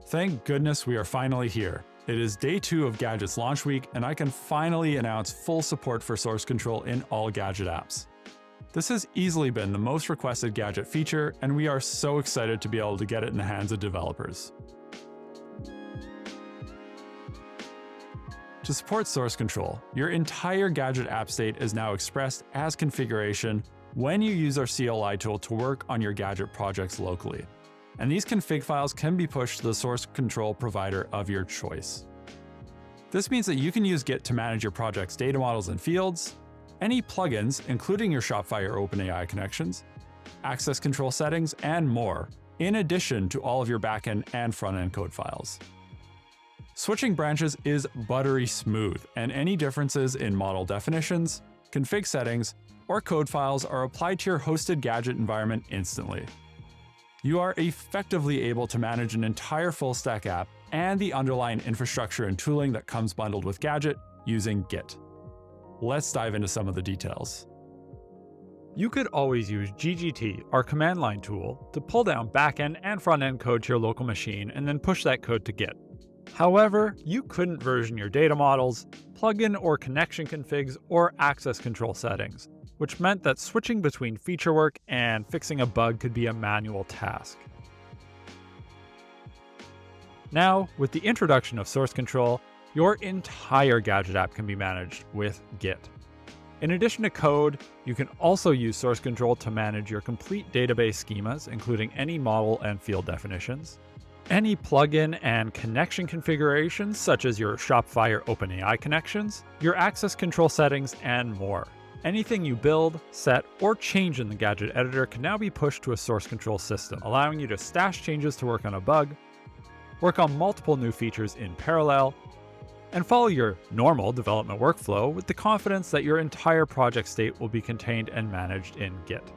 Thank goodness we are finally here. It is day 2 of Gadget's launch week, and I can finally announce full support for source control in all Gadget apps. This has easily been the most requested Gadget feature, and we are so excited to be able to get it in the hands of developers. To support source control, your entire Gadget app state is now expressed as configuration when you use our CLI tool to work on your Gadget projects locally. And these config files can be pushed to the source control provider of your choice. This means that you can use Git to manage your project's data models and fields, any plugins, including your Shopify or OpenAI connections, access control settings, and more, in addition to all of your backend and front-end code files. Switching branches is buttery smooth, and any differences in model definitions, config settings, or code files are applied to your hosted Gadget environment instantly. You are effectively able to manage an entire full-stack app and the underlying infrastructure and tooling that comes bundled with Gadget using Git. Let's dive into some of the details. You could always use GGT, our command line tool, to pull down backend and front-end code to your local machine and then push that code to Git. However, you couldn't version your data models, plugin or connection configs, or access control settings, which meant that switching between feature work and fixing a bug could be a manual task. Now, with the introduction of source control, your entire Gadget app can be managed with Git. In addition to code, you can also use source control to manage your complete database schemas, including any model and field definitions, any plugin and connection configurations, such as your Shopify or OpenAI connections, your access control settings, and more. Anything you build, set, or change in the Gadget editor can now be pushed to a source control system, allowing you to stash changes to work on a bug, work on multiple new features in parallel, and follow your normal development workflow with the confidence that your entire project state will be contained and managed in Git.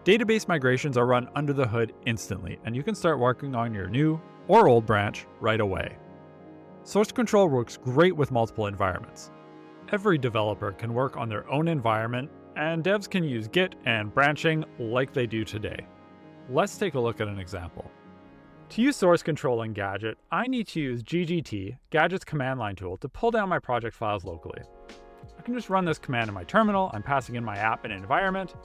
Database migrations are run under the hood instantly, and you can start working on your new or old branch right away. Source control works great with multiple environments. Every developer can work on their own environment, and devs can use Git and branching like they do today. Let's take a look at an example. To use source control in Gadget, I need to use GGT, Gadget's command line tool, to pull down my project files locally. I can just run this command in my terminal. I'm passing in my app and environment,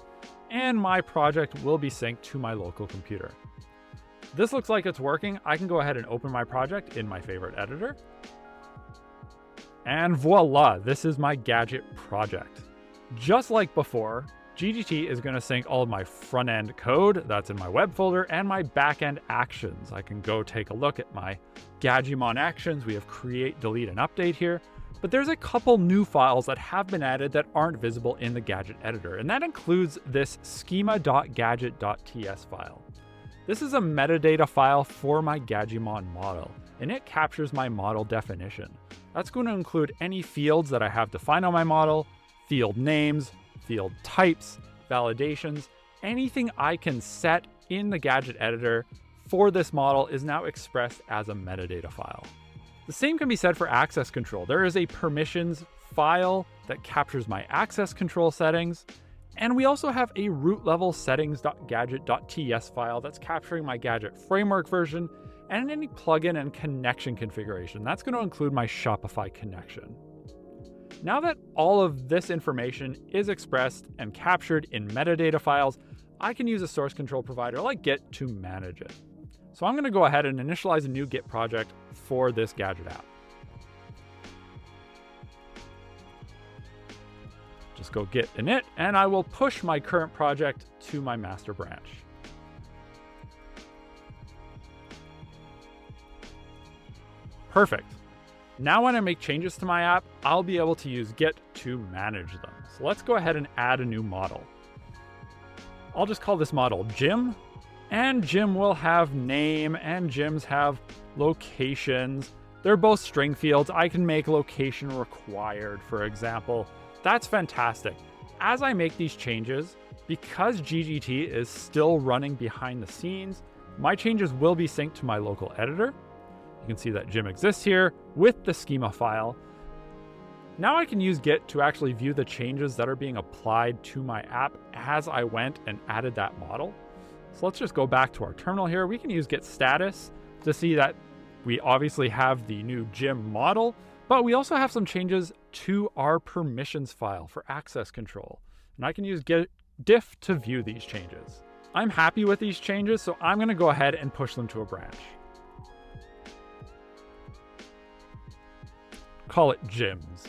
and my project will be synced to my local computer. This looks like it's working. I can go ahead and open my project in my favorite editor. And voila, this is my Gadget project. Just like before, GGT is going to sync all of my front-end code that's in my web folder and my back-end actions. I can go take a look at my Gadgimon actions. We have create, delete, and update here. But there's a couple new files that have been added that aren't visible in the Gadget editor, and that includes this schema.gadget.ts file. This is a metadata file for my Gadgimon model, and it captures my model definition. That's going to include any fields that I have defined on my model, field names, field types, validations, anything I can set in the Gadget editor for this model is now expressed as a metadata file. The same can be said for access control. There is a permissions file that captures my access control settings, and we also have a root level settings.gadget.ts file that's capturing my Gadget framework version and any plugin and connection configuration. That's going to include my Shopify connection. Now that all of this information is expressed and captured in metadata files, I can use a source control provider like Git to manage it. So I'm going to go ahead and initialize a new Git project for this Gadget app. Just go git init, and I will push my current project to my master branch. Perfect. Now when I make changes to my app, I'll be able to use Git to manage them. So let's go ahead and add a new model. I'll just call this model Jim, and Jim will have name and Jims have locations. They're both string fields. I can make location required, for example. That's fantastic. As I make these changes, because GGT is still running behind the scenes, my changes will be synced to my local editor. You can see that Jim exists here with the schema file. Now I can use Git to actually view the changes that are being applied to my app as I went and added that model. So let's just go back to our terminal here. We can use Git status to see that We obviously have the new gym model, but we also have some changes to our permissions file for access control. And I can use diff to view these changes. I'm happy with these changes, so I'm going to go ahead and push them to a branch. Call it gyms.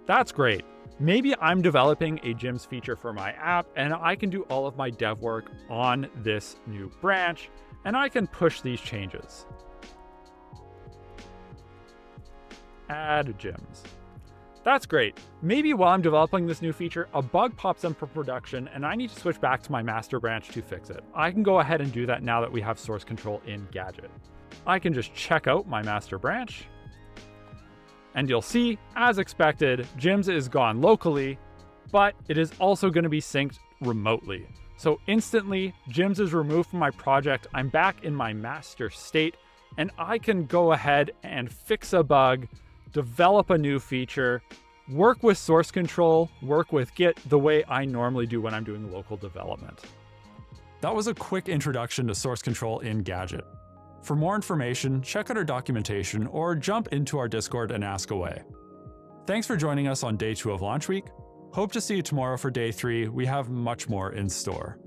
That's great. Maybe I'm developing a gyms feature for my app and I can do all of my dev work on this new branch and I can push these changes. Add gyms. That's great. Maybe while I'm developing this new feature, a bug pops up for production and I need to switch back to my master branch to fix it. I can go ahead and do that now that we have source control in Gadget. I can just check out my master branch. And you'll see, as expected, gyms is gone locally, but it is also going to be synced remotely. So instantly, gyms is removed from my project. I'm back in my master state, and I can go ahead and fix a bug, develop a new feature, work with source control, work with Git the way I normally do when I'm doing local development. That was a quick introduction to source control in Gadget. For more information, check out our documentation or jump into our Discord and ask away. Thanks for joining us on day 2 of Launch Week. Hope to see you tomorrow for day 3. We have much more in store.